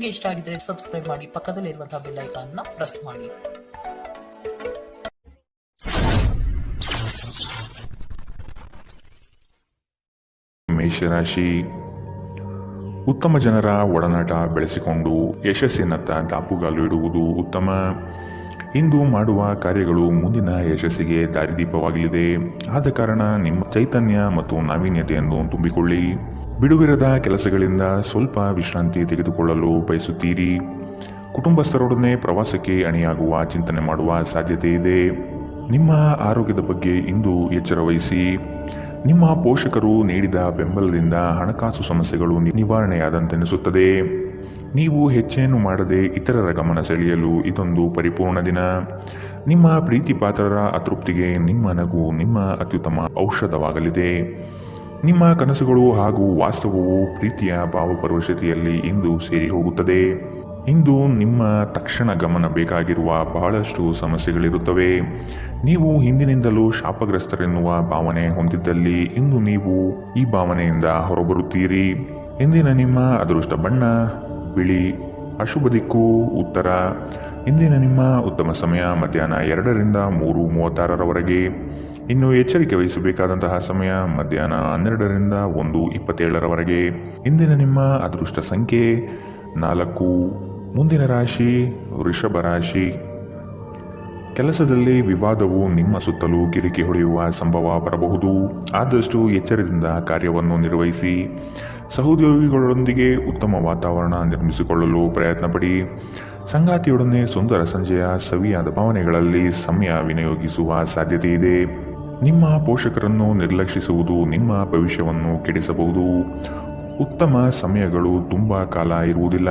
ನಿಮಗೆ ಇಷ್ಟ ಆಗಿದ್ರೆ ಸಬ್ಸ್ಕ್ರೈಬ್ ಮಾಡಿ, ಪಕ್ಕದಲ್ಲಿರುವಂತಹ ಬೆಲ್ ಐಕಾನ್ ನ ಪ್ರೆಸ್ ಮಾಡಿ. ಮೇಷರಾಶಿ, ಉತ್ತಮ ಜನರ ಒಡನಾಟ ಬೆಳೆಸಿಕೊಂಡು ಯಶಸ್ಸಿನತ್ತ ದಾಪುಗಾಲು ಇಡುವುದು ಉತ್ತಮ. ಇಂದು ಮಾಡುವ ಕಾರ್ಯಗಳು ಮುಂದಿನ ಯಶಸ್ಸಿಗೆ ದಾರಿದೀಪವಾಗಲಿದೆ. ಆದ ಕಾರಣ ನಿಮ್ಮ ಚೈತನ್ಯ ಮತ್ತು ನಾವೀನ್ಯತೆಯನ್ನು ತುಂಬಿಕೊಳ್ಳಿ. ಬಿಡುವಿರದ ಕೆಲಸಗಳಿಂದ ಸ್ವಲ್ಪ ವಿಶ್ರಾಂತಿ ತೆಗೆದುಕೊಳ್ಳಲು ಬಯಸುತ್ತೀರಿ. ಕುಟುಂಬಸ್ಥರೊಡನೆ ಪ್ರವಾಸಕ್ಕೆ ಅಣಿಯಾಗುವ ಚಿಂತನೆ ಮಾಡುವ ಸಾಧ್ಯತೆ ಇದೆ. ನಿಮ್ಮ ಆರೋಗ್ಯದ ಬಗ್ಗೆ ಇಂದು ಎಚ್ಚರ ವಹಿಸಿ. ನಿಮ್ಮ ಪೋಷಕರು ನೀಡಿದ ಬೆಂಬಲದಿಂದ ಹಣಕಾಸು ಸಮಸ್ಯೆಗಳು ನಿವಾರಣೆಯಾದಂತೆನಿಸುತ್ತದೆ. ನೀವು ಹೆಚ್ಚೇನು ಮಾಡದೆ ಇತರರ ಗಮನ ಸೆಳೆಯಲು ಇದೊಂದು ಪರಿಪೂರ್ಣ ದಿನ. ನಿಮ್ಮ ಪ್ರೀತಿ ಪಾತ್ರರ ಅತೃಪ್ತಿಗೆ ನಿಮ್ಮ ನಗು ನಿಮ್ಮ ಅತ್ಯುತ್ತಮ ಔಷಧವಾಗಲಿದೆ. ನಿಮ್ಮ ಕನಸುಗಳು ಹಾಗೂ ವಾಸ್ತವವು ಪ್ರೀತಿಯ ಭಾವಪರವಶತೆಯಲ್ಲಿ ಇಂದು ಸೇರಿ ಹೋಗುತ್ತದೆ. ಇಂದು ನಿಮ್ಮ ತಕ್ಷಣ ಗಮನ ಬೇಕಾಗಿರುವ ಬಹಳಷ್ಟು ಸಮಸ್ಯೆಗಳಿರುತ್ತವೆ. ನೀವು ಹಿಂದಿನಿಂದಲೂ ಶಾಪಗ್ರಸ್ತರೆನ್ನುವ ಭಾವನೆ ಹೊಂದಿದ್ದಲ್ಲಿ ಇಂದು ನೀವು ಈ ಭಾವನೆಯಿಂದ ಹೊರಬರುತ್ತೀರಿ. ಇಂದಿನ ನಿಮ್ಮ ಅದೃಷ್ಟ ಬಣ್ಣ ಬಿಳಿ. ಅಶುಭ ದಿಕ್ಕು ಉತ್ತರ. ಇಂದಿನ ನಿಮ್ಮ ಉತ್ತಮ ಸಮಯ ಮಧ್ಯಾಹ್ನ 2ರಿಂದ 3:36ರವರೆಗೆ. ಇನ್ನು ಎಚ್ಚರಿಕೆ ವಹಿಸಬೇಕಾದಂತಹ ಸಮಯ ಮಧ್ಯಾಹ್ನ 12ರಿಂದ 1:27ರವರೆಗೆ. ಇಂದಿನ ನಿಮ್ಮ ಅದೃಷ್ಟ ಸಂಖ್ಯೆ 4. ಮುಂದಿನ ರಾಶಿ ವೃಷಭ ರಾಶಿ. ಕೆಲಸದಲ್ಲಿ ವಿವಾದವು ನಿಮ್ಮ ಸುತ್ತಲೂ ಕಿರಿಕಿ ಹೊಡೆಯುವ ಸಂಭವ ಬರಬಹುದು. ಆದಷ್ಟು ಎಚ್ಚರದಿಂದ ಕಾರ್ಯವನ್ನು ನಿರ್ವಹಿಸಿ. ಸಹೋದ್ಯೋಗಿಗಳೊಂದಿಗೆ ಉತ್ತಮ ವಾತಾವರಣ ನಿರ್ಮಿಸಿಕೊಳ್ಳಲು ಪ್ರಯತ್ನ ಪಡಿ. ಸಂಗಾತಿಯೊಡನೆ ಸುಂದರ ಸಂಜೆಯ ಸವಿಯಾದ ಭಾವನೆಗಳಲ್ಲಿ ಸಮಯ ವಿನಿಯೋಗಿಸುವ ಸಾಧ್ಯತೆ ಇದೆ. ನಿಮ್ಮ ಪೋಷಕರನ್ನು ನಿರ್ಲಕ್ಷಿಸುವುದು ನಿಮ್ಮ ಭವಿಷ್ಯವನ್ನು ಕೆಡಿಸಬಹುದು. ಉತ್ತಮ ಸಮಯಗಳು ತುಂಬ ಕಾಲ ಇರುವುದಿಲ್ಲ.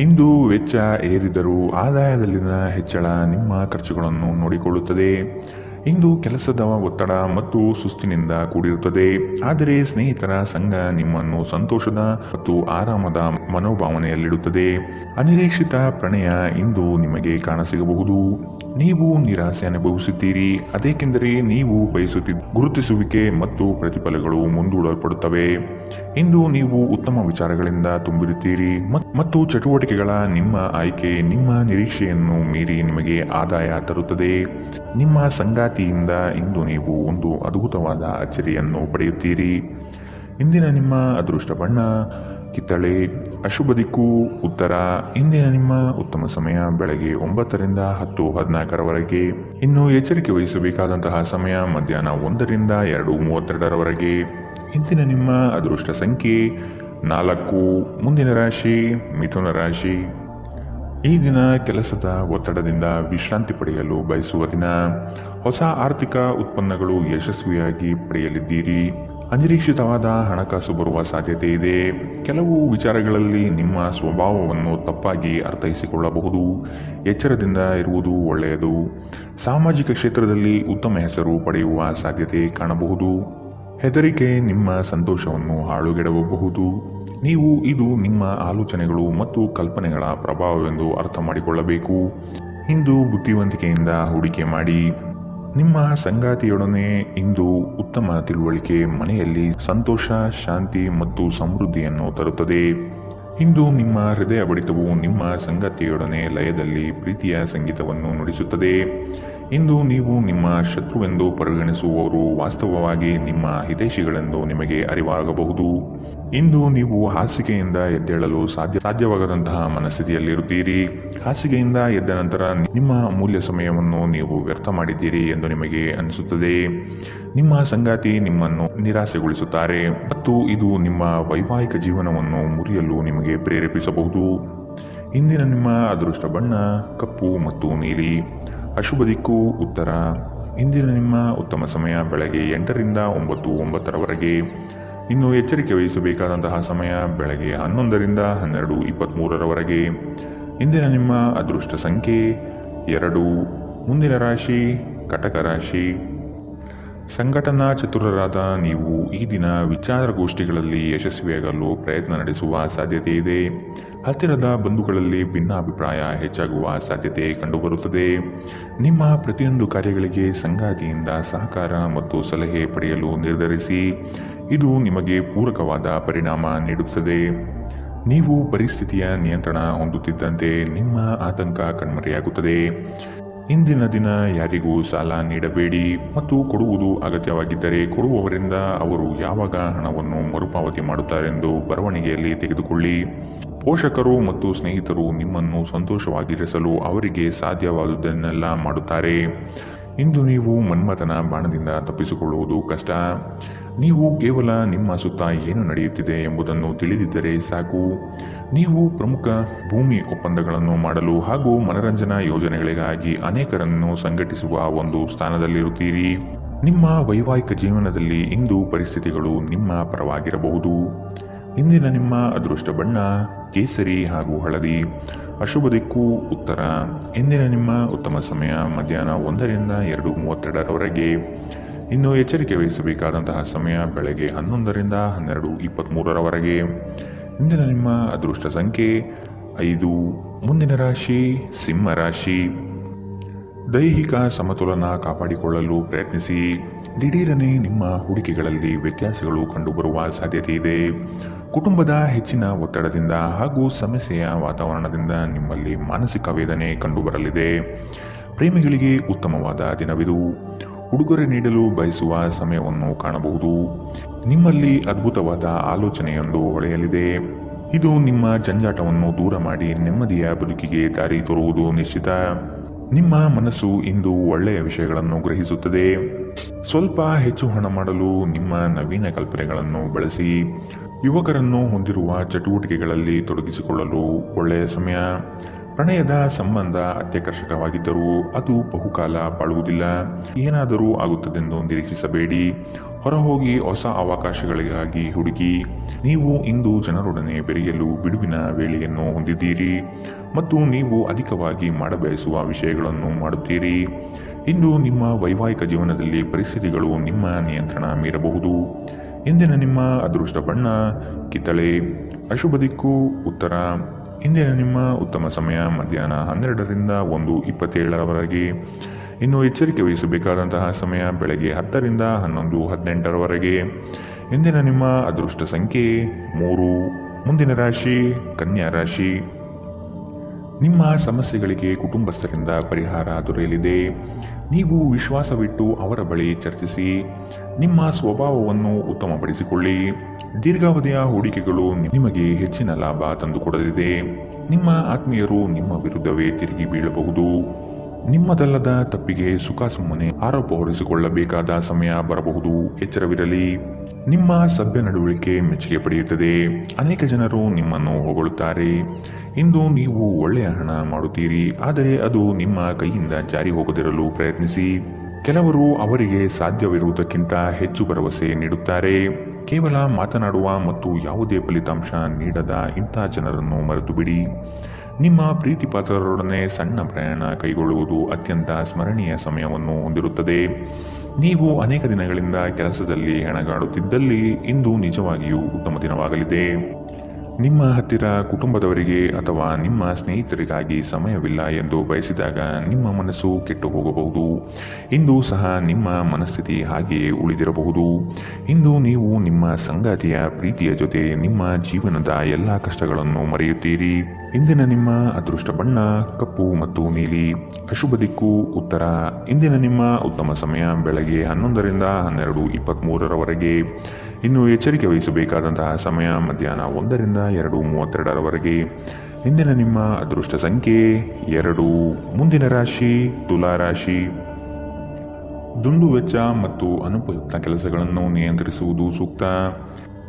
ಇಂದು ವೆಚ್ಚ ಏರಿದರೂ ಆದಾಯದಲ್ಲಿನ ಹೆಚ್ಚಳ ನಿಮ್ಮ ಖರ್ಚುಗಳನ್ನು ನೋಡಿಕೊಳ್ಳುತ್ತದೆ. ಇಂದು ಕೆಲಸದ ಒತ್ತಡ ಮತ್ತು ಸುಸ್ತಿನಿಂದ ಕೂಡಿರುತ್ತದೆ. ಆದರೆ ಸ್ನೇಹಿತರ ಸಂಘ ನಿಮ್ಮನ್ನು ಸಂತೋಷದ ಮತ್ತು ಆರಾಮದ ಮನೋಭಾವನೆಯಲ್ಲಿಡುತ್ತದೆ. ಅನಿರೀಕ್ಷಿತ ಪ್ರಣಯ ಇಂದು ನಿಮಗೆ ಕಾಣಸಿಗಬಹುದು. ನೀವು ನಿರಾಸೆ ಅನುಭವಿಸುತ್ತೀರಿ. ಅದೇಕೆಂದರೆ ನೀವು ಬಯಸುತ್ತಿದ್ದ ಗುರುತಿಸುವಿಕೆ ಮತ್ತು ಪ್ರತಿಫಲಗಳು ಮುಂದೂಡಲ್ಪಡುತ್ತವೆ. ಇಂದು ನೀವು ಉತ್ತಮ ವಿಚಾರಗಳಿಂದ ತುಂಬಿರುತ್ತೀರಿ ಮತ್ತು ಚಟುವಟಿಕೆಗಳ ನಿಮ್ಮ ಆಯ್ಕೆ ನಿಮ್ಮ ನಿರೀಕ್ಷೆಯನ್ನು ಮೀರಿ ನಿಮಗೆ ಆದಾಯ ತರುತ್ತದೆ. ನಿಮ್ಮ ಸಂಗಾತಿಯಿಂದ ಇಂದು ನೀವು ಒಂದು ಅದ್ಭುತವಾದ ಅಚ್ಚರಿಯನ್ನು ಪಡೆಯುತ್ತೀರಿ. ಇಂದಿನ ನಿಮ್ಮ ಅದೃಷ್ಟ ಬಣ್ಣ ಕಿತ್ತಳೆ. ಅಶುಭ ದಿಕ್ಕು ಉತ್ತರ. ಇಂದಿನ ನಿಮ್ಮ ಉತ್ತಮ ಸಮಯ ಬೆಳಗ್ಗೆ 9ರಿಂದ 10:14ರವರೆಗೆ. ಇನ್ನು ಎಚ್ಚರಿಕೆ ವಹಿಸಬೇಕಾದಂತಹ ಸಮಯ ಮಧ್ಯಾಹ್ನ 1ರಿಂದ 2:32ರವರೆಗೆ. ಇಂದಿನ ನಿಮ್ಮ ಅದೃಷ್ಟ ಸಂಖ್ಯೆ 4. ಮುಂದಿನ ರಾಶಿ ಮಿಥುನ ರಾಶಿ. ಈ ದಿನ ಕೆಲಸದ ಒತ್ತಡದಿಂದ ವಿಶ್ರಾಂತಿ ಪಡೆಯಲು ಬಯಸುವ ದಿನ. ಹೊಸ ಆರ್ಥಿಕ ಉತ್ಪನ್ನಗಳು ಯಶಸ್ವಿಯಾಗಿ ಪಡೆಯಲಿದ್ದೀರಿ. ಅನಿರೀಕ್ಷಿತವಾದ ಹಣಕಾಸು ಬರುವ ಸಾಧ್ಯತೆ ಇದೆ. ಕೆಲವು ವಿಚಾರಗಳಲ್ಲಿ ನಿಮ್ಮ ಸ್ವಭಾವವನ್ನು ತಪ್ಪಾಗಿ ಅರ್ಥೈಸಿಕೊಳ್ಳಬಹುದು. ಎಚ್ಚರದಿಂದ ಇರುವುದು ಒಳ್ಳೆಯದು. ಸಾಮಾಜಿಕ ಕ್ಷೇತ್ರದಲ್ಲಿ ಉತ್ತಮ ಹೆಸರು ಪಡೆಯುವ ಸಾಧ್ಯತೆ ಕಾಣಬಹುದು. ಹೆದರಿಕೆ ನಿಮ್ಮ ಸಂತೋಷವನ್ನು ಹಾಳುಗೆಡಬಹುದು. ನೀವು ಇದು ನಿಮ್ಮ ಆಲೋಚನೆಗಳು ಮತ್ತು ಕಲ್ಪನೆಗಳ ಪ್ರಭಾವವೆಂದು ಅರ್ಥ ಮಾಡಿಕೊಳ್ಳಬೇಕು. ಇಂದು ಬುದ್ಧಿವಂತಿಕೆಯಿಂದ ಹೂಡಿಕೆ ಮಾಡಿ. ನಿಮ್ಮ ಸಂಗಾತಿಯೊಡನೆ ಇಂದು ಉತ್ತಮ ತಿಳುವಳಿಕೆ ಮನೆಯಲ್ಲಿ ಸಂತೋಷ, ಶಾಂತಿ ಮತ್ತು ಸಮೃದ್ಧಿಯನ್ನು ತರುತ್ತದೆ. ಇಂದು ನಿಮ್ಮ ಹೃದಯ ಬಡಿತವು ನಿಮ್ಮ ಸಂಗಾತಿಯೊಡನೆ ಲಯದಲ್ಲಿ ಪ್ರೀತಿಯ ಸಂಗೀತವನ್ನು ನುಡಿಸುತ್ತದೆ. ಇಂದು ನೀವು ನಿಮ್ಮ ಶತ್ರುವೆಂದು ಪರಿಗಣಿಸುವವರು ವಾಸ್ತವವಾಗಿ ನಿಮ್ಮ ಹಿತೈಷಿಗಳೆಂದು ನಿಮಗೆ ಅರಿವಾಗಬಹುದು. ಇಂದು ನೀವು ಹಾಸಿಗೆಯಿಂದ ಎದ್ದೇಳಲು ಸಾಧ್ಯವಾಗದಂತಹ ಮನಸ್ಥಿತಿಯಲ್ಲಿರುತ್ತೀರಿ. ಹಾಸಿಗೆಯಿಂದ ಎದ್ದ ನಂತರ ನಿಮ್ಮ ಅಮೂಲ್ಯ ಸಮಯವನ್ನು ನೀವು ವ್ಯರ್ಥ ಮಾಡಿದ್ದೀರಿ ಎಂದು ನಿಮಗೆ ಅನಿಸುತ್ತದೆ. ನಿಮ್ಮ ಸಂಗಾತಿ ನಿಮ್ಮನ್ನು ನಿರಾಸೆಗೊಳಿಸುತ್ತಾರೆ ಮತ್ತು ಇದು ನಿಮ್ಮ ವೈವಾಹಿಕ ಜೀವನವನ್ನು ಮುರಿಯಲು ನಿಮಗೆ ಪ್ರೇರೇಪಿಸಬಹುದು. ಇಂದಿನ ನಿಮ್ಮ ಅದೃಷ್ಟ ಬಣ್ಣ ಕಪ್ಪು ಮತ್ತು ನೀಲಿ. ಅಶುಭ ದಿಕ್ಕು ಉತ್ತರ. ಇಂದಿನ ನಿಮ್ಮ ಉತ್ತಮ ಸಮಯ ಬೆಳಗ್ಗೆ 8ರಿಂದ 9:09ರವರೆಗೆ. ಇನ್ನು ಎಚ್ಚರಿಕೆ ವಹಿಸಬೇಕಾದಂತಹ ಸಮಯ ಬೆಳಗ್ಗೆ 11ರಿಂದ 12:23ರವರೆಗೆ. ಇಂದಿನ ನಿಮ್ಮ ಅದೃಷ್ಟ ಸಂಖ್ಯೆ 2. ಮುಂದಿನ ರಾಶಿ ಕಟಕ ರಾಶಿ. ಸಂಘಟನಾ ಚತುರರಾದ ನೀವು ಈ ದಿನ ವಿಚಾರಗೋಷ್ಠಿಗಳಲ್ಲಿ ಯಶಸ್ವಿಯಾಗಲು ಪ್ರಯತ್ನ ನಡೆಸುವ ಸಾಧ್ಯತೆ ಇದೆ. ಹತ್ತಿರದ ಬಂಧುಗಳಲ್ಲಿ ಭಿನ್ನಾಭಿಪ್ರಾಯ ಹೆಚ್ಚಾಗುವ ಸಾಧ್ಯತೆ ಕಂಡುಬರುತ್ತದೆ. ನಿಮ್ಮ ಪ್ರತಿಯೊಂದು ಕಾರ್ಯಗಳಿಗೆ ಸಂಗಾತಿಯಿಂದ ಸಹಕಾರ ಮತ್ತು ಸಲಹೆ ಪಡೆಯಲು ನಿರ್ಧರಿಸಿ. ಇದು ನಿಮಗೆ ಪೂರಕವಾದ ಪರಿಣಾಮ ನೀಡುತ್ತದೆ. ನೀವು ಪರಿಸ್ಥಿತಿಯ ನಿಯಂತ್ರಣ ಹೊಂದುತ್ತಿದ್ದಂತೆ ನಿಮ್ಮ ಆತಂಕ ಕಣ್ಮರೆಯಾಗುತ್ತದೆ. ಇಂದಿನ ದಿನ ಯಾರಿಗೂ ಸಾಲ ನೀಡಬೇಡಿ ಮತ್ತು ಕೊಡುವುದು ಅಗತ್ಯವಾಗಿದ್ದರೆ ಕೊಡುವವರಿಂದ ಅವರು ಯಾವಾಗ ಹಣವನ್ನು ಮರುಪಾವತಿ ಮಾಡುತ್ತಾರೆಂದು ಬರವಣಿಗೆಯಲ್ಲಿ ತೆಗೆದುಕೊಳ್ಳಿ. ಪೋಷಕರು ಮತ್ತು ಸ್ನೇಹಿತರು ನಿಮ್ಮನ್ನು ಸಂತೋಷವಾಗಿರಿಸಲು ಅವರಿಗೆ ಸಾಧ್ಯವಾದುದನ್ನೆಲ್ಲ ಮಾಡುತ್ತಾರೆ. ಇಂದು ನೀವು ಮನ್ಮಥನ ಬಾಣದಿಂದ ತಪ್ಪಿಸಿಕೊಳ್ಳುವುದು ಕಷ್ಟ. ನೀವು ಕೇವಲ ನಿಮ್ಮ ಸುತ್ತ ಏನು ನಡೆಯುತ್ತಿದೆ ಎಂಬುದನ್ನು ತಿಳಿದಿದ್ದರೆ ಸಾಕು. ನೀವು ಪ್ರಮುಖ ಭೂಮಿ ಒಪ್ಪಂದಗಳನ್ನು ಮಾಡಲು ಹಾಗೂ ಮನರಂಜನಾ ಯೋಜನೆಗಳಿಗಾಗಿ ಅನೇಕರನ್ನು ಸಂಘಟಿಸುವ ಒಂದು ಸ್ಥಾನದಲ್ಲಿರುತ್ತೀರಿ. ನಿಮ್ಮ ವೈವಾಹಿಕ ಜೀವನದಲ್ಲಿ ಇಂದು ಪರಿಸ್ಥಿತಿಗಳು ನಿಮ್ಮ ಪರವಾಗಿರಬಹುದು. ಇಂದಿನ ನಿಮ್ಮ ಅದೃಷ್ಟ ಬಣ್ಣ ಕೇಸರಿ ಹಾಗೂ ಹಳದಿ. ಅಶುಭ ದಿಕ್ಕು ಉತ್ತರ. ಇಂದಿನ ನಿಮ್ಮ ಉತ್ತಮ ಸಮಯ ಮಧ್ಯಾಹ್ನ 1ರಿಂದ 2:32ರವರೆಗೆ. ಇನ್ನು ಎಚ್ಚರಿಕೆ ವಹಿಸಬೇಕಾದಂತಹ ಸಮಯ ಬೆಳಗ್ಗೆ 11ರಿಂದ 12:23ರವರೆಗೆ. ಇಂದಿನ ನಿಮ್ಮ ಅದೃಷ್ಟ ಸಂಖ್ಯೆ 5. ಮುಂದಿನ ರಾಶಿ ಸಿಂಹ ರಾಶಿ. ದೈಹಿಕ ಸಮತೋಲನ ಕಾಪಾಡಿಕೊಳ್ಳಲು ಪ್ರಯತ್ನಿಸಿ. ದಿಢೀರನೆ ನಿಮ್ಮ ಹೂಡಿಕೆಗಳಲ್ಲಿ ವ್ಯತ್ಯಾಸಗಳು ಕಂಡುಬರುವ ಸಾಧ್ಯತೆ ಇದೆ. ಕುಟುಂಬದ ಹೆಚ್ಚಿನ ಒತ್ತಡದಿಂದ ಹಾಗೂ ಸಮಸ್ಯೆಯ ವಾತಾವರಣದಿಂದ ನಿಮ್ಮಲ್ಲಿ ಮಾನಸಿಕ ವೇದನೆ ಕಂಡುಬರಲಿದೆ. ಪ್ರೇಮಿಗಳಿಗೆ ಉತ್ತಮವಾದ ದಿನವಿದು. ಉಡುಗೊರೆ ನೀಡಲು ಬಯಸುವ ಸಮಯವನ್ನು ಕಾಣಬಹುದು. ನಿಮ್ಮಲ್ಲಿ ಅದ್ಭುತವಾದ ಆಲೋಚನೆಯೊಂದು ಹೊಳೆಯಲಿದೆ. ಇದು ನಿಮ್ಮ ಜಂಜಾಟವನ್ನು ದೂರ ಮಾಡಿ ನೆಮ್ಮದಿಯ ಬದುಕಿಗೆ ದಾರಿ ತೋರುವುದು ನಿಶ್ಚಿತ. ನಿಮ್ಮ ಮನಸ್ಸು ಇಂದು ಒಳ್ಳೆಯ ವಿಷಯಗಳನ್ನು ಗ್ರಹಿಸುತ್ತದೆ. ಸ್ವಲ್ಪ ಹೆಚ್ಚು ಹಣ ಮಾಡಲು ನಿಮ್ಮ ನವೀನ ಕಲ್ಪನೆಗಳನ್ನು ಬಳಸಿ. ಯುವಕರನ್ನು ಹೊಂದಿರುವ ಚಟುವಟಿಕೆಗಳಲ್ಲಿ ತೊಡಗಿಸಿಕೊಳ್ಳಲು ಒಳ್ಳೆಯ ಸಮಯ. ಪ್ರಣಯದ ಸಂಬಂಧ ಅತ್ಯಾಕರ್ಷಕವಾಗಿದ್ದರೂ ಅದು ಬಹುಕಾಲ ಬಾಳುವುದಿಲ್ಲ. ಏನಾದರೂ ಆಗುತ್ತದೆಂದು ನಿರೀಕ್ಷಿಸಬೇಡಿ. ಹೊರಹೋಗಿ ಹೊಸ ಅವಕಾಶಗಳಿಗಾಗಿ ಹುಡುಕಿ. ನೀವು ಇಂದು ಜನರೊಡನೆ ಬೆರೆಯಲು ಬಿಡುವಿನ ವೇಳೆಯನ್ನು ಹೊಂದಿದ್ದೀರಿ ಮತ್ತು ನೀವು ಅಧಿಕವಾಗಿ ಮಾಡಬಯಸುವ ವಿಷಯಗಳನ್ನು ಮಾಡುತ್ತೀರಿ. ಇಂದು ನಿಮ್ಮ ವೈವಾಹಿಕ ಜೀವನದಲ್ಲಿ ಪರಿಸ್ಥಿತಿಗಳು ನಿಮ್ಮ ನಿಯಂತ್ರಣ ಮೀರಬಹುದು. ಇಂದಿನ ನಿಮ್ಮ ಅದೃಷ್ಟ ಬಣ್ಣ ಕಿತ್ತಳೆ. ಅಶುಭ ದಿಕ್ಕು ಉತ್ತರ. ಇಂದಿನ ನಿಮ್ಮ ಉತ್ತಮ ಸಮಯ ಮಧ್ಯಾಹ್ನ 12ರಿಂದ 1:27ರವರೆಗೆ. ಇನ್ನು ಎಚ್ಚರಿಕೆ ವಹಿಸಬೇಕಾದಂತಹ ಸಮಯ ಬೆಳಗ್ಗೆ 10ರಿಂದ 11:18ರವರೆಗೆ. ಇಂದಿನ ನಿಮ್ಮ ಅದೃಷ್ಟ ಸಂಖ್ಯೆ 3. ಮುಂದಿನ ರಾಶಿ ಕನ್ಯಾ ರಾಶಿ. ನಿಮ್ಮ ಸಮಸ್ಯೆಗಳಿಗೆ ಕುಟುಂಬಸ್ಥರಿಂದ ಪರಿಹಾರ ದೊರೆಯಲಿದೆ. ನೀವು ವಿಶ್ವಾಸವಿಟ್ಟು ಅವರ ಬಳಿ ಚರ್ಚಿಸಿ. ನಿಮ್ಮ ಸ್ವಭಾವವನ್ನು ಉತ್ತಮಪಡಿಸಿಕೊಳ್ಳಿ. ದೀರ್ಘಾವಧಿಯ ಹೂಡಿಕೆಗಳು ನಿಮಗೆ ಹೆಚ್ಚಿನ ಲಾಭ ತಂದುಕೊಡಲಿದೆ. ನಿಮ್ಮ ಆತ್ಮೀಯರು ನಿಮ್ಮ ವಿರುದ್ಧವೇ ತಿರುಗಿ ಬೀಳಬಹುದು. ನಿಮ್ಮದಲ್ಲದ ತಪ್ಪಿಗೆ ಸುಮ್ಮನೆ ಆರೋಪ ಹೊರಿಸಿಕೊಳ್ಳಬೇಕಾದ ಸಮಯ ಬರಬಹುದು. ಎಚ್ಚರವಿರಲಿ. ನಿಮ್ಮ ಸಭ್ಯ ನಡವಳಿಕೆ ಮೆಚ್ಚುಗೆ ಪಡೆಯುತ್ತದೆ. ಅನೇಕ ಜನರು ನಿಮ್ಮನ್ನು ಹೊಗಳುತ್ತಾರೆ. ಇಂದು ನೀವು ಒಳ್ಳೆಯ ಹಣ ಮಾಡುತ್ತೀರಿ, ಆದರೆ ಅದು ನಿಮ್ಮ ಕೈಯಿಂದ ಜಾರಿ ಹೋಗದಿರಲು ಪ್ರಯತ್ನಿಸಿ. ಕೆಲವರು ಅವರಿಗೆ ಸಾಧ್ಯವಿರುವುದಕ್ಕಿಂತ ಹೆಚ್ಚು ಭರವಸೆ ನೀಡುತ್ತಾರೆ. ಕೇವಲ ಮಾತನಾಡುವ ಮತ್ತು ಯಾವುದೇ ಫಲಿತಾಂಶ ನೀಡದ ಇಂಥ ಜನರನ್ನು ಮರೆತು ಬಿಡಿ. ನಿಮ್ಮ ಪ್ರೀತಿಪಾತ್ರರೊಡನೆ ಸಣ್ಣ ಪ್ರಯಾಣ ಕೈಗೊಳ್ಳುವುದು ಅತ್ಯಂತ ಸ್ಮರಣೀಯ ಸಮಯವನ್ನು ಹೊಂದಿರುತ್ತದೆ. ನೀವು ಅನೇಕ ದಿನಗಳಿಂದ ಕೆಲಸದಲ್ಲಿ ಹೆಣಗಾಡುತ್ತಿದ್ದಲ್ಲಿ ಇಂದು ನಿಜವಾಗಿಯೂ ಉತ್ತಮ ದಿನವಾಗಲಿದೆ. ನಿಮ್ಮ ಹತ್ತಿರ ಕುಟುಂಬದವರಿಗೆ ಅಥವಾ ನಿಮ್ಮ ಸ್ನೇಹಿತರಿಗಾಗಿ ಸಮಯವಿಲ್ಲ ಎಂದು ಬಯಸಿದಾಗ ನಿಮ್ಮ ಮನಸ್ಸು ಕೆಟ್ಟು ಹೋಗಬಹುದು. ಇಂದು ಸಹ ನಿಮ್ಮ ಮನಸ್ಥಿತಿ ಹಾಗೆಯೇ ಉಳಿದಿರಬಹುದು. ಇಂದು ನೀವು ನಿಮ್ಮ ಸಂಗಾತಿಯ ಪ್ರೀತಿಯ ಜೊತೆ ನಿಮ್ಮ ಜೀವನದ ಎಲ್ಲ ಕಷ್ಟಗಳನ್ನು ಮರೆಯುತ್ತೀರಿ. ಇಂದಿನ ನಿಮ್ಮ ಅದೃಷ್ಟ ಬಣ್ಣ ಕಪ್ಪು ಮತ್ತು ನೀಲಿ. ಅಶುಭ ದಿಕ್ಕು ಉತ್ತರ. ಇಂದಿನ ನಿಮ್ಮ ಉತ್ತಮ ಸಮಯ ಬೆಳಗ್ಗೆ 11ರಿಂದ 12:23ರವರೆಗೆ. ಇನ್ನು ಎಚ್ಚರಿಕೆ ವಹಿಸಬೇಕಾದಂತಹ ಸಮಯ ಮಧ್ಯಾಹ್ನ 1ರಿಂದ 2:32ರವರೆಗೆ. ಇಂದಿನ ನಿಮ್ಮ ಅದೃಷ್ಟ ಸಂಖ್ಯೆ 2. ಮುಂದಿನ ರಾಶಿ ತುಲಾ ರಾಶಿ. ದುಂದು ವೆಚ್ಚ ಮತ್ತು ಅನುಪಯುಕ್ತ ಕೆಲಸಗಳನ್ನು ನಿಯಂತ್ರಿಸುವುದು ಸೂಕ್ತ.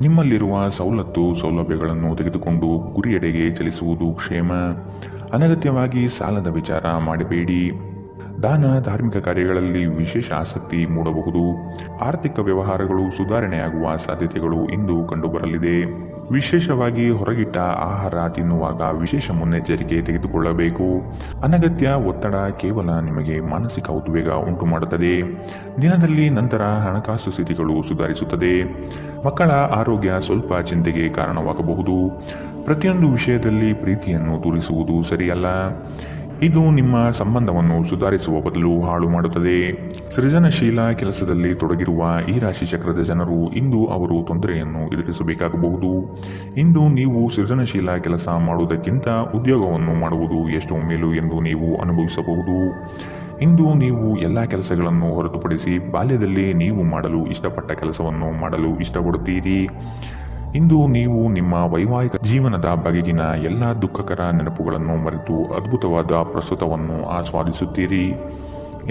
ನಿಮ್ಮಲ್ಲಿರುವ ಸೌಲಭ್ಯಗಳನ್ನು ತೆಗೆದುಕೊಂಡು ಗುರಿಯೆಡೆಗೆ ಚಲಿಸುವುದು ಕ್ಷೇಮ. ಅನಗತ್ಯವಾಗಿ ಸಾಲದ ವಿಚಾರ ಮಾಡಬೇಡಿ. ದಾನ ಧಾರ್ಮಿಕ ಕಾರ್ಯಗಳಲ್ಲಿ ವಿಶೇಷ ಆಸಕ್ತಿ ಮೂಡಬಹುದು. ಆರ್ಥಿಕ ವ್ಯವಹಾರಗಳು ಸುಧಾರಣೆಯಾಗುವ ಸಾಧ್ಯತೆಗಳು ಇಂದು ಕಂಡುಬರಲಿದೆ. ವಿಶೇಷವಾಗಿ ಹೊರಗಿಟ್ಟ ಆಹಾರ ತಿನ್ನುವಾಗ ವಿಶೇಷ ಮುನ್ನೆಚ್ಚರಿಕೆ ತೆಗೆದುಕೊಳ್ಳಬೇಕು. ಅನಗತ್ಯ ಒತ್ತಡ ಕೇವಲ ನಿಮಗೆ ಮಾನಸಿಕ ಉದ್ವೇಗ ಉಂಟು ಮಾಡುತ್ತದೆ. ದಿನದಲ್ಲಿ ನಂತರ ಹಣಕಾಸು ಸ್ಥಿತಿಗಳು ಸುಧಾರಿಸುತ್ತದೆ. ಮಕ್ಕಳ ಆರೋಗ್ಯ ಸ್ವಲ್ಪ ಚಿಂತೆಗೆ ಕಾರಣವಾಗಬಹುದು. ಪ್ರತಿಯೊಂದು ವಿಷಯದಲ್ಲಿ ಪ್ರೀತಿಯನ್ನು ತೋರಿಸುವುದು ಸರಿಯಲ್ಲ. ಇದು ನಿಮ್ಮ ಸಂಬಂಧವನ್ನು ಸುಧಾರಿಸುವ ಬದಲು ಹಾಳು ಮಾಡುತ್ತದೆ. ಸೃಜನಶೀಲ ಕೆಲಸದಲ್ಲಿ ತೊಡಗಿರುವ ಈ ರಾಶಿ ಚಕ್ರದ ಜನರು ಇಂದು ಅವರು ತೊಂದರೆಯನ್ನು ಎದುರಿಸಬೇಕಾಗಬಹುದು. ಇಂದು ನೀವು ಸೃಜನಶೀಲ ಕೆಲಸ ಮಾಡುವುದಕ್ಕಿಂತ ಉದ್ಯೋಗವನ್ನು ಮಾಡುವುದು ಎಷ್ಟು ಮೇಲು ಎಂದು ನೀವು ಅನುಭವಿಸಬಹುದು. ಇಂದು ನೀವು ಎಲ್ಲ ಕೆಲಸಗಳನ್ನು ಹೊರತುಪಡಿಸಿ ಬಾಲ್ಯದಲ್ಲಿ ನೀವು ಮಾಡಲು ಇಷ್ಟಪಟ್ಟ ಕೆಲಸವನ್ನು ಮಾಡಲು ಇಷ್ಟಪಡುತ್ತೀರಿ. ಇಂದು ನೀವು ನಿಮ್ಮ ವೈವಾಹಿಕ ಜೀವನದ ಬಗೆಗಿನ ಎಲ್ಲ ದುಃಖಕರ ನೆನಪುಗಳನ್ನು ಮರೆತು ಅದ್ಭುತವಾದ ಪ್ರಸ್ತುತವನ್ನು ಆಸ್ವಾದಿಸುತ್ತೀರಿ.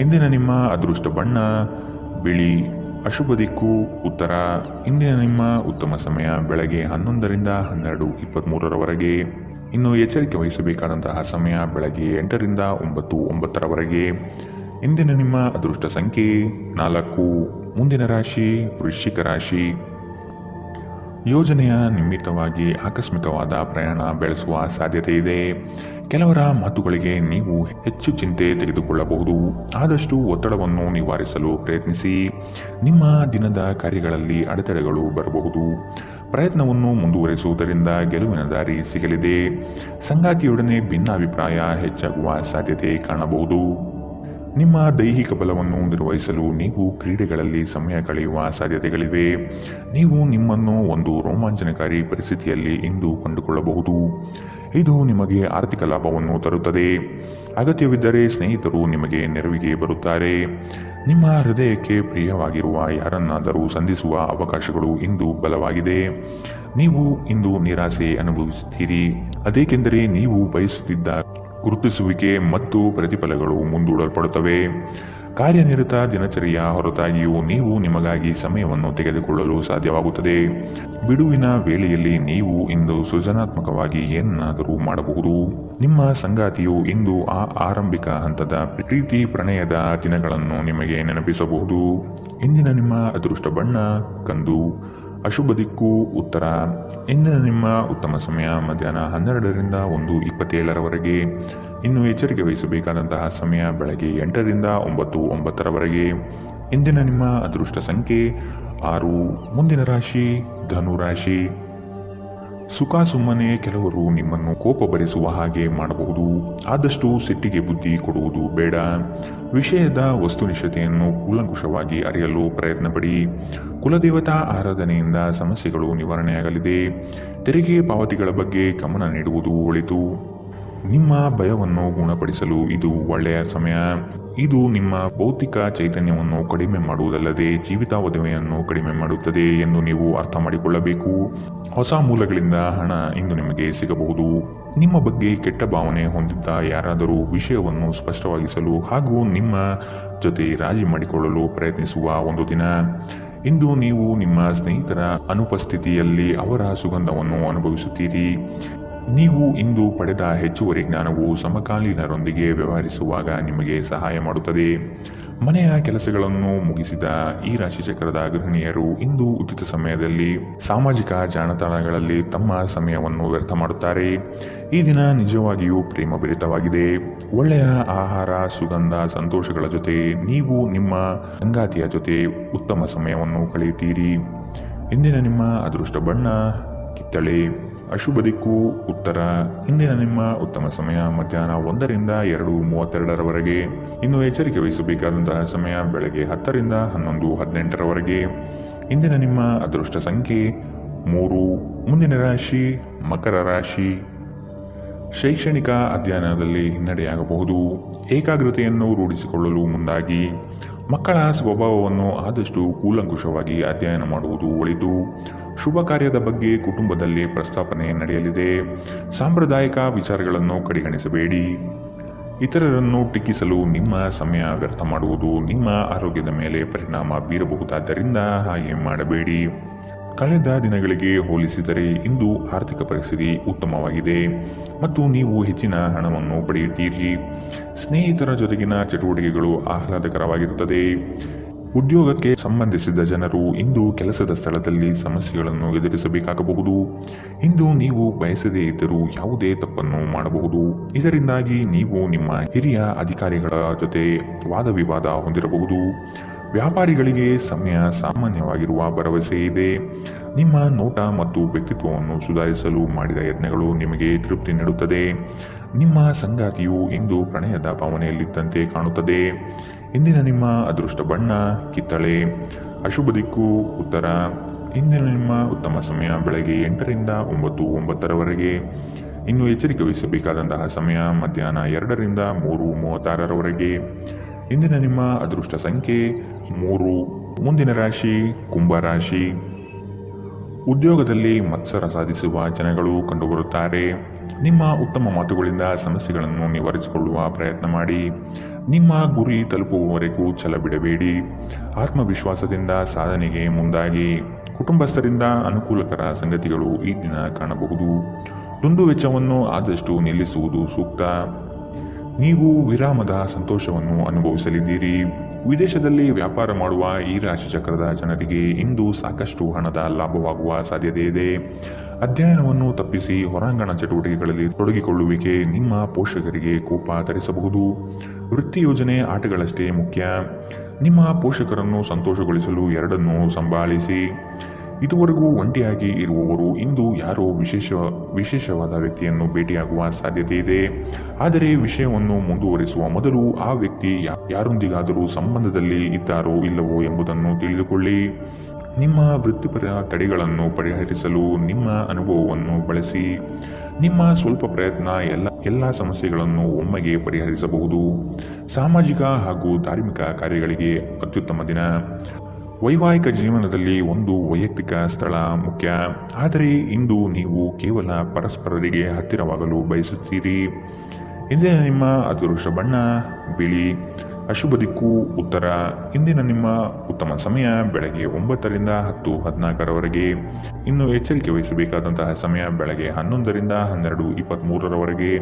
ಇಂದಿನ ನಿಮ್ಮ ಅದೃಷ್ಟ ಬಣ್ಣ ಬಿಳಿ, ಅಶುಭ ದಿಕ್ಕು ಉತ್ತರ. ಇಂದಿನ ನಿಮ್ಮ ಉತ್ತಮ ಸಮಯ ಬೆಳಗ್ಗೆ 11ರಿಂದ 12:23ರವರೆಗೆ. ಇನ್ನು ಎಚ್ಚರಿಕೆ ವಹಿಸಬೇಕಾದಂತಹ ಸಮಯ ಬೆಳಗ್ಗೆ 8ರಿಂದ 9:09ರವರೆಗೆ. ಇಂದಿನ ನಿಮ್ಮ ಅದೃಷ್ಟ ಸಂಖ್ಯೆ 4. ಮುಂದಿನ ರಾಶಿ ವೃಶ್ಚಿಕ ರಾಶಿ. ಯೋಜನೆಯ ನಿಮಿತ್ತವಾಗಿ ಆಕಸ್ಮಿಕವಾದ ಪ್ರಯಾಣ ಬೆಳೆಸುವ ಸಾಧ್ಯತೆ ಇದೆ. ಕೆಲವರ ಮಾತುಗಳಿಗೆ ನೀವು ಹೆಚ್ಚು ಚಿಂತೆ ತೆಗೆದುಕೊಳ್ಳಬಹುದು. ಆದಷ್ಟು ಒತ್ತಡವನ್ನು ನಿವಾರಿಸಲು ಪ್ರಯತ್ನಿಸಿ. ನಿಮ್ಮ ದಿನದ ಕಾರ್ಯಗಳಲ್ಲಿ ಅಡೆತಡೆಗಳು ಬರಬಹುದು. ಪ್ರಯತ್ನವನ್ನು ಮುಂದುವರಿಸುವುದರಿಂದ ಗೆಲುವಿನ ದಾರಿ ಸಿಗಲಿದೆ. ಸಂಗಾತಿಯೊಡನೆ ಭಿನ್ನಾಭಿಪ್ರಾಯ ಹೆಚ್ಚಾಗುವ ಸಾಧ್ಯತೆ ಕಾಣಬಹುದು. ನಿಮ್ಮ ದೈಹಿಕ ಬಲವನ್ನು ನಿರ್ವಹಿಸಲು ನೀವು ಕ್ರೀಡೆಗಳಲ್ಲಿ ಸಮಯ ಕಳೆಯುವ ಸಾಧ್ಯತೆಗಳಿವೆ. ನೀವು ನಿಮ್ಮನ್ನು ಒಂದು ರೋಮಾಂಚನಕಾರಿ ಪರಿಸ್ಥಿತಿಯಲ್ಲಿ ಇಂದು ಕಂಡುಕೊಳ್ಳಬಹುದು. ಇದು ನಿಮಗೆ ಆರ್ಥಿಕ ಲಾಭವನ್ನು ತರುತ್ತದೆ. ಅಗತ್ಯವಿದ್ದರೆ ಸ್ನೇಹಿತರು ನಿಮಗೆ ನೆರವಿಗೆ ಬರುತ್ತಾರೆ. ನಿಮ್ಮ ಹೃದಯಕ್ಕೆ ಪ್ರಿಯವಾಗಿರುವ ಯಾರನ್ನಾದರೂ ಸಂಧಿಸುವ ಅವಕಾಶಗಳು ಇಂದು ಬಲವಾಗಿದೆ. ನೀವು ಇಂದು ನಿರಾಸೆ ಅನುಭವಿಸುತ್ತೀರಿ. ಅದೇಕೆಂದರೆ ನೀವು ಬಯಸುತ್ತಿದ್ದ ಗುರುತಿಸುವಿಕೆ ಮತ್ತು ಪ್ರತಿಫಲಗಳು ಮುಂದೂಡಲ್ಪಡುತ್ತವೆ. ಕಾರ್ಯನಿರತ ದಿನಚರಿಯ ಹೊರತಾಗಿಯೂ ನೀವು ನಿಮಗಾಗಿ ಸಮಯವನ್ನು ತೆಗೆದುಕೊಳ್ಳಲು ಸಾಧ್ಯವಾಗುತ್ತದೆ. ಬಿಡುವಿನ ವೇಳೆಯಲ್ಲಿ ನೀವು ಇಂದು ಸೃಜನಾತ್ಮಕವಾಗಿ ಏನನ್ನಾದರೂ ಮಾಡಬಹುದು. ನಿಮ್ಮ ಸಂಗಾತಿಯು ಇಂದು ಆ ಆರಂಭಿಕ ಹಂತದ ಪ್ರೀತಿ ಪ್ರಣಯದ ದಿನಗಳನ್ನು ನಿಮಗೆ ನೆನಪಿಸಬಹುದು. ಇಂದಿನ ನಿಮ್ಮ ಅದೃಷ್ಟ ಬಣ್ಣ ಕಂದು, ಅಶುಭ ದಿಕ್ಕು ಉತ್ತರ. ಇಂದಿನ ನಿಮ್ಮ ಉತ್ತಮ ಸಮಯ ಮಧ್ಯಾಹ್ನ 12ರಿಂದ 1:27ರವರೆಗೆ. ಇನ್ನು ಎಚ್ಚರಿಕೆ ವಹಿಸಬೇಕಾದಂತಹ ಸಮಯ ಬೆಳಗ್ಗೆ 8ರಿಂದ 9:09ರವರೆಗೆ. ಇಂದಿನ ನಿಮ್ಮ ಅದೃಷ್ಟ ಸಂಖ್ಯೆ 6. ಮುಂದಿನ ರಾಶಿ ಧನು ರಾಶಿ. ಸುಖ ಸುಮ್ಮನೆ ಕೆಲವರು ನಿಮ್ಮನ್ನು ಕೋಪ ಭರಿಸುವ ಹಾಗೆ ಮಾಡಬಹುದು. ಆದಷ್ಟು ಸಿಟ್ಟಿಗೆ ಬುದ್ಧಿ ಕೊಡುವುದು ಬೇಡ. ವಿಷಯದ ವಸ್ತುನಿಷ್ಠತೆಯನ್ನು ಕೂಲಂಕುಷವಾಗಿ ಅರಿಯಲು ಪ್ರಯತ್ನ ಪಡಿ. ಕುಲದೇವತಾ ಆರಾಧನೆಯಿಂದ ಸಮಸ್ಯೆಗಳು ನಿವಾರಣೆಯಾಗಲಿದೆ. ತೆರಿಗೆ ಪಾವತಿಗಳ ಬಗ್ಗೆ ಗಮನ ನೀಡುವುದು ಒಳಿತು. ನಿಮ್ಮ ಭಯವನ್ನು ಗುಣಪಡಿಸಲು ಇದು ಒಳ್ಳೆಯ ಸಮಯ. ಇದು ನಿಮ್ಮ ಭೌತಿಕ ಚೈತನ್ಯವನ್ನು ಕಡಿಮೆ ಮಾಡುವುದಲ್ಲದೆ ಜೀವಿತಾವಧಿಯನ್ನು ಕಡಿಮೆ ಮಾಡುತ್ತದೆ ಎಂದು ನೀವು ಅರ್ಥ ಮಾಡಿಕೊಳ್ಳಬೇಕು. ಹೊಸ ಮೂಲಗಳಿಂದ ಹಣ ಇಂದು ನಿಮಗೆ ಸಿಗಬಹುದು. ನಿಮ್ಮ ಬಗ್ಗೆ ಕೆಟ್ಟ ಭಾವನೆ ಹೊಂದಿದ್ದ ಯಾರಾದರೂ ವಿಷಯವನ್ನು ಸ್ಪಷ್ಟವಾಗಿಸಲು ಹಾಗೂ ನಿಮ್ಮ ಜೊತೆ ರಾಜಿ ಮಾಡಿಕೊಳ್ಳಲು ಪ್ರಯತ್ನಿಸುವ ಒಂದು ದಿನ. ಇಂದು ನೀವು ನಿಮ್ಮ ಸ್ನೇಹಿತರ ಅನುಪಸ್ಥಿತಿಯಲ್ಲಿ ಅವರ ಸುಗಂಧವನ್ನು ಅನುಭವಿಸುತ್ತೀರಿ. ನೀವು ಇಂದು ಪಡೆದ ಹೆಚ್ಚುವರಿ ಜ್ಞಾನವು ಸಮಕಾಲೀನರೊಂದಿಗೆ ವ್ಯವಹರಿಸುವಾಗ ನಿಮಗೆ ಸಹಾಯ ಮಾಡುತ್ತದೆ. ಮನೆಯ ಕೆಲಸಗಳನ್ನು ಮುಗಿಸಿದ ಈ ರಾಶಿಚಕ್ರದ ಗೃಹಿಣಿಯರು ಇಂದು ಉಚಿತ ಸಮಯದಲ್ಲಿ ಸಾಮಾಜಿಕ ಜಾಲತಾಣಗಳಲ್ಲಿ ತಮ್ಮ ಸಮಯವನ್ನು ವ್ಯರ್ಥ ಮಾಡುತ್ತಾರೆ. ಈ ದಿನ ನಿಜವಾಗಿಯೂ ಪ್ರೇಮಭರಿತವಾಗಿದೆ. ಒಳ್ಳೆಯ ಆಹಾರ, ಸುಗಂಧ, ಸಂತೋಷಗಳ ಜೊತೆ ನೀವು ನಿಮ್ಮ ಸಂಗಾತಿಯ ಜೊತೆ ಉತ್ತಮ ಸಮಯವನ್ನು ಕಳೆಯುತ್ತೀರಿ. ಇಂದಿನ ನಿಮ್ಮ ಅದೃಷ್ಟ ಬಣ್ಣ ಕಿತ್ತಳೆ, ಅಶುಭ ದಿಕ್ಕು ಉತ್ತರ. ಇಂದಿನ ನಿಮ್ಮ ಉತ್ತಮ ಸಮಯ ಮಧ್ಯಾಹ್ನ 1ರಿಂದ 2:32ರವರೆಗೆ. ಇನ್ನು ಎಚ್ಚರಿಕೆ ವಹಿಸಬೇಕಾದಂತಹ ಸಮಯ ಬೆಳಗ್ಗೆ 10ರಿಂದ 11:18ರವರೆಗೆ. ಇಂದಿನ ನಿಮ್ಮ ಅದೃಷ್ಟ ಸಂಖ್ಯೆ 3. ಮುಂದಿನ ರಾಶಿ ಮಕರ ರಾಶಿ. ಶೈಕ್ಷಣಿಕ ಅಧ್ಯಯನದಲ್ಲಿ ಹಿನ್ನಡೆಯಾಗಬಹುದು. ಏಕಾಗ್ರತೆಯನ್ನು ರೂಢಿಸಿಕೊಳ್ಳಲು ಮುಂದಾಗಿ. ಮಕ್ಕಳ ಸ್ವಭಾವವನ್ನು ಆದಷ್ಟು ಕೂಲಂಕುಷವಾಗಿ ಅಧ್ಯಯನ ಮಾಡುವುದು ಒಳಿತು. ಶುಭ ಕಾರ್ಯದ ಬಗ್ಗೆ ಕುಟುಂಬದಲ್ಲಿ ಪ್ರಸ್ತಾಪನೆ ನಡೆಯಲಿದೆ. ಸಾಂಪ್ರದಾಯಿಕ ವಿಚಾರಗಳನ್ನು ಕಡೆಗಣಿಸಬೇಡಿ. ಇತರರನ್ನು ಟೀಕಿಸಲು ನಿಮ್ಮ ಸಮಯ ವ್ಯರ್ಥ ಮಾಡುವುದು ನಿಮ್ಮ ಆರೋಗ್ಯದ ಮೇಲೆ ಪರಿಣಾಮ ಬೀರಬಹುದಾದ್ದರಿಂದ ಹಾಗೆ ಮಾಡಬೇಡಿ. ಕಳೆದ ದಿನಗಳಿಗೆ ಹೋಲಿಸಿದರೆ ಇಂದು ಆರ್ಥಿಕ ಪರಿಸ್ಥಿತಿ ಉತ್ತಮವಾಗಿದೆ ಮತ್ತು ನೀವು ಹೆಚ್ಚಿನ ಹಣವನ್ನು ಪಡೆಯುತ್ತೀರಿ. ಸ್ನೇಹಿತರ ಜೊತೆಗಿನ ಚಟುವಟಿಕೆಗಳು ಆಹ್ಲಾದಕರವಾಗಿರುತ್ತದೆ. ಉದ್ಯೋಗಕ್ಕೆ ಸಂಬಂಧಿಸಿದ ಜನರು ಇಂದು ಕೆಲಸದ ಸ್ಥಳದಲ್ಲಿ ಸಮಸ್ಯೆಗಳನ್ನು ಎದುರಿಸಬೇಕಾಗಬಹುದು. ಇಂದು ನೀವು ಬಯಸದೇ ಇದ್ದರೂ ಯಾವುದೇ ತಪ್ಪನ್ನು ಮಾಡಬಹುದು. ಇದರಿಂದಾಗಿ ನೀವು ನಿಮ್ಮ ಹಿರಿಯ ಅಧಿಕಾರಿಗಳ ಜೊತೆ ವಾದ ವಿವಾದ ಹೊಂದಿರಬಹುದು. ವ್ಯಾಪಾರಿಗಳಿಗೆ ಸಮಯ ಸಾಮಾನ್ಯವಾಗಿರುವ ಭರವಸೆ ಇದೆ. ನಿಮ್ಮ ನೋಟ ಮತ್ತು ವ್ಯಕ್ತಿತ್ವವನ್ನು ಸುಧಾರಿಸಲು ಮಾಡಿದ ಯತ್ನಗಳು ನಿಮಗೆ ತೃಪ್ತಿ ನೀಡುತ್ತದೆ. ನಿಮ್ಮ ಸಂಗಾತಿಯು ಇಂದು ಪ್ರಣಯದ ಭಾವನೆಯಲ್ಲಿದ್ದಂತೆ ಕಾಣುತ್ತದೆ. ಇಂದಿನ ನಿಮ್ಮ ಅದೃಷ್ಟ ಬಣ್ಣ ಕಿತ್ತಳೆ. ಅಶುಭ ದಿಕ್ಕು ಉತ್ತರ. ಇಂದಿನ ನಿಮ್ಮ ಉತ್ತಮ ಸಮಯ ಬೆಳಗ್ಗೆ 8ರಿಂದ 9:09ರವರೆಗೆ. ಇನ್ನು ಎಚ್ಚರಿಕೆ ವಹಿಸಬೇಕಾದಂತಹ ಸಮಯ ಮಧ್ಯಾಹ್ನ 2ರಿಂದ 3:36ರವರೆಗೆ. ಇಂದಿನ ನಿಮ್ಮ ಅದೃಷ್ಟ ಸಂಖ್ಯೆ 3. ಮುಂದಿನ ರಾಶಿ ಕುಂಭರಾಶಿ. ಉದ್ಯೋಗದಲ್ಲಿ ಮತ್ಸರ ಸಾಧಿಸುವ ಜನಗಳು ಕಂಡುಬರುತ್ತಾರೆ. ನಿಮ್ಮ ಉತ್ತಮ ಮಾತುಗಳಿಂದ ಸಮಸ್ಯೆಗಳನ್ನು ನಿವಾರಿಸಿಕೊಳ್ಳುವ ಪ್ರಯತ್ನ ಮಾಡಿ. ನಿಮ್ಮ ಗುರಿ ತಲುಪುವವರೆಗೂ ಛಲ ಬಿಡಬೇಡಿ. ಆತ್ಮವಿಶ್ವಾಸದಿಂದ ಸಾಧನೆಗೆ ಮುಂದಾಗಿ. ಕುಟುಂಬಸ್ಥರಿಂದ ಅನುಕೂಲಕರ ಸಂಗತಿಗಳು ಈ ದಿನ ಕಾಣಬಹುದು. ದುಂದು ವೆಚ್ಚವನ್ನು ಆದಷ್ಟು ನಿಲ್ಲಿಸುವುದು ಸೂಕ್ತ. ನೀವು ವಿರಾಮದ ಸಂತೋಷವನ್ನು ಅನುಭವಿಸಲಿದ್ದೀರಿ. ವಿದೇಶದಲ್ಲಿ ವ್ಯಾಪಾರ ಮಾಡುವ ಈ ರಾಶಿ ಚಕ್ರದ ಜನರಿಗೆ ಇಂದು ಸಾಕಷ್ಟು ಹಣದ ಲಾಭವಾಗುವ ಸಾಧ್ಯತೆ ಇದೆ. ಅಧ್ಯಯನವನ್ನು ತಪ್ಪಿಸಿ ಹೊರಾಂಗಣ ಚಟುವಟಿಕೆಗಳಲ್ಲಿ ತೊಡಗಿಕೊಳ್ಳುವಿಕೆ ನಿಮ್ಮ ಪೋಷಕರಿಗೆ ಕೋಪ ತರಿಸಬಹುದು. ವೃತ್ತಿ ಯೋಜನೆ ಆಟಗಳಷ್ಟೇ ಮುಖ್ಯ. ನಿಮ್ಮ ಪೋಷಕರನ್ನು ಸಂತೋಷಗೊಳಿಸಲು ಎರಡನ್ನೂ ಸಂಭಾಳಿಸಿ. ಇದುವರೆಗೂ ಒಂಟಿಯಾಗಿ ಇರುವವರು ಇಂದು ಯಾರೋ ವಿಶೇಷವಾದ ವ್ಯಕ್ತಿಯನ್ನು ಭೇಟಿಯಾಗುವ ಸಾಧ್ಯತೆ ಇದೆ. ಆದರೆ ವಿಷಯವನ್ನು ಮುಂದುವರಿಸುವ ಮೊದಲು ಆ ವ್ಯಕ್ತಿ ಯಾರೊಂದಿಗಾದರೂ ಸಂಬಂಧದಲ್ಲಿ ಇದ್ದಾರೋ ಇಲ್ಲವೋ ಎಂಬುದನ್ನು ತಿಳಿದುಕೊಳ್ಳಿ. ನಿಮ್ಮ ವೃತ್ತಿಪರ ತಡೆಗಳನ್ನು ಪರಿಹರಿಸಲು ನಿಮ್ಮ ಅನುಭವವನ್ನು ಬಳಸಿ. ನಿಮ್ಮ ಸ್ವಲ್ಪ ಪ್ರಯತ್ನ ಎಲ್ಲ ಸಮಸ್ಯೆಗಳನ್ನು ಒಮ್ಮೆಗೆ ಪರಿಹರಿಸಬಹುದು. ಸಾಮಾಜಿಕ ಹಾಗೂ ಧಾರ್ಮಿಕ ಕಾರ್ಯಗಳಿಗೆ ಅತ್ಯುತ್ತಮ ದಿನ. ವೈವಾಹಿಕ ಜೀವನದಲ್ಲಿ ಒಂದು ವೈಯಕ್ತಿಕ ಸ್ಥಳ ಮುಖ್ಯ. ಆದರೆ ಇಂದು ನೀವು ಕೇವಲ ಪರಸ್ಪರರಿಗೆ ಹತ್ತಿರವಾಗಲು ಬಯಸುತ್ತೀರಿ. ಇಂದಿನ ನಿಮ್ಮ ಅದೃಷ್ಟ ಬಣ್ಣ ಬಿಳಿ. ಅಶುಭ ದಿಕ್ಕು ಉತ್ತರ. ಇಂದಿನ ನಿಮ್ಮ ಉತ್ತಮ ಸಮಯ ಬೆಳಗ್ಗೆ 9ರಿಂದ 10:14ರವರೆಗೆ. ಇನ್ನು ಎಚ್ಚರಿಕೆ ವಹಿಸಬೇಕಾದಂತಹ ಸಮಯ ಬೆಳಗ್ಗೆ 11ರಿಂದ 12:23ರವರೆಗೆ.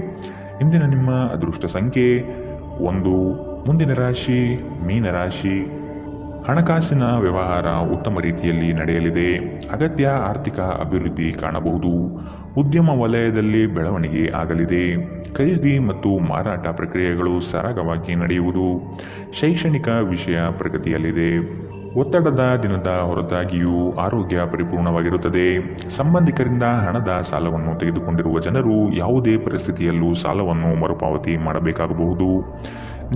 ಇಂದಿನ ನಿಮ್ಮ ಅದೃಷ್ಟ ಸಂಖ್ಯೆ 1. ಮುಂದಿನ ರಾಶಿ ಮೀನರಾಶಿ. ಹಣಕಾಸಿನ ವ್ಯವಹಾರ ಉತ್ತಮ ರೀತಿಯಲ್ಲಿ ನಡೆಯಲಿದೆ. ಅಗತ್ಯ ಆರ್ಥಿಕ ಅಭಿವೃದ್ಧಿ ಕಾಣಬಹುದು. ಉದ್ಯಮ ವಲಯದಲ್ಲಿ ಬೆಳವಣಿಗೆ ಆಗಲಿದೆ. ಖರೀದಿ ಮತ್ತು ಮಾರಾಟ ಪ್ರಕ್ರಿಯೆಗಳು ಸರಾಗವಾಗಿ ನಡೆಯುವುದು. ಶೈಕ್ಷಣಿಕ ವಿಷಯ ಪ್ರಗತಿಯಲ್ಲಿದೆ. ಒತ್ತಡದ ದಿನದ ಹೊರತಾಗಿಯೂ ಆರೋಗ್ಯ ಪರಿಪೂರ್ಣವಾಗಿರುತ್ತದೆ. ಸಂಬಂಧಿಕರಿಂದ ಹಣದ ಸಾಲವನ್ನು ತೆಗೆದುಕೊಂಡಿರುವ ಜನರು ಯಾವುದೇ ಪರಿಸ್ಥಿತಿಯಲ್ಲೂ ಸಾಲವನ್ನು ಮರುಪಾವತಿ ಮಾಡಬೇಕಾಗಬಹುದು.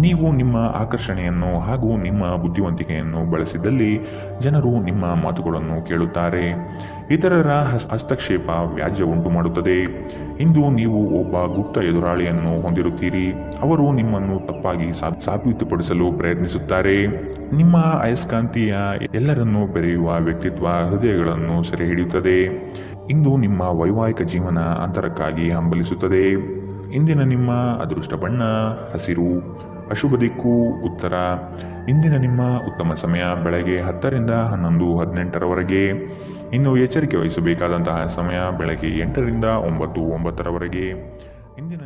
ನೀವು ನಿಮ್ಮ ಆಕರ್ಷಣೆಯನ್ನು ಹಾಗೂ ನಿಮ್ಮ ಬುದ್ಧಿವಂತಿಕೆಯನ್ನು ಬಳಸಿದಲ್ಲಿ ಜನರು ನಿಮ್ಮ ಮಾತುಗಳನ್ನು ಕೇಳುತ್ತಾರೆ. ಇತರರ ಹಸ್ತಕ್ಷೇಪ ವ್ಯಾಜ್ಯ ಉಂಟು ಮಾಡುತ್ತದೆ. ಇಂದು ನೀವು ಒಬ್ಬ ಗುಪ್ತ ಎದುರಾಳಿಯನ್ನು ಹೊಂದಿರುತ್ತೀರಿ. ಅವರು ನಿಮ್ಮನ್ನು ತಪ್ಪಾಗಿ ಸಾಬೀತುಪಡಿಸಲು ಪ್ರಯತ್ನಿಸುತ್ತಾರೆ. ನಿಮ್ಮ ಅಯಸ್ಕಾಂತೀಯ ಎಲ್ಲರನ್ನೂ ಬೆರೆಯುವ ವ್ಯಕ್ತಿತ್ವ ಹೃದಯಗಳನ್ನು ಸೆರೆ ಹಿಡಿಯುತ್ತದೆ. ಇಂದು ನಿಮ್ಮ ವೈವಾಹಿಕ ಜೀವನ ಅಂತರಕ್ಕಾಗಿ ಹಂಬಲಿಸುತ್ತದೆ. ಇಂದಿನ ನಿಮ್ಮ ಅದೃಷ್ಟ ಬಣ್ಣ ಹಸಿರು. ಅಶುಭ ದಿಕ್ಕು ಉತ್ತರ. ಇಂದಿನ ನಿಮ್ಮ ಉತ್ತಮ ಸಮಯ ಬೆಳಗ್ಗೆ 10ರಿಂದ 11:18ರವರೆಗೆ. ಇನ್ನು ಎಚ್ಚರಿಕೆ ವಹಿಸಬೇಕಾದಂತಹ ಸಮಯ ಬೆಳಗ್ಗೆ 8ರಿಂದ 9:09ರವರೆಗೆ. ಇಂದಿನ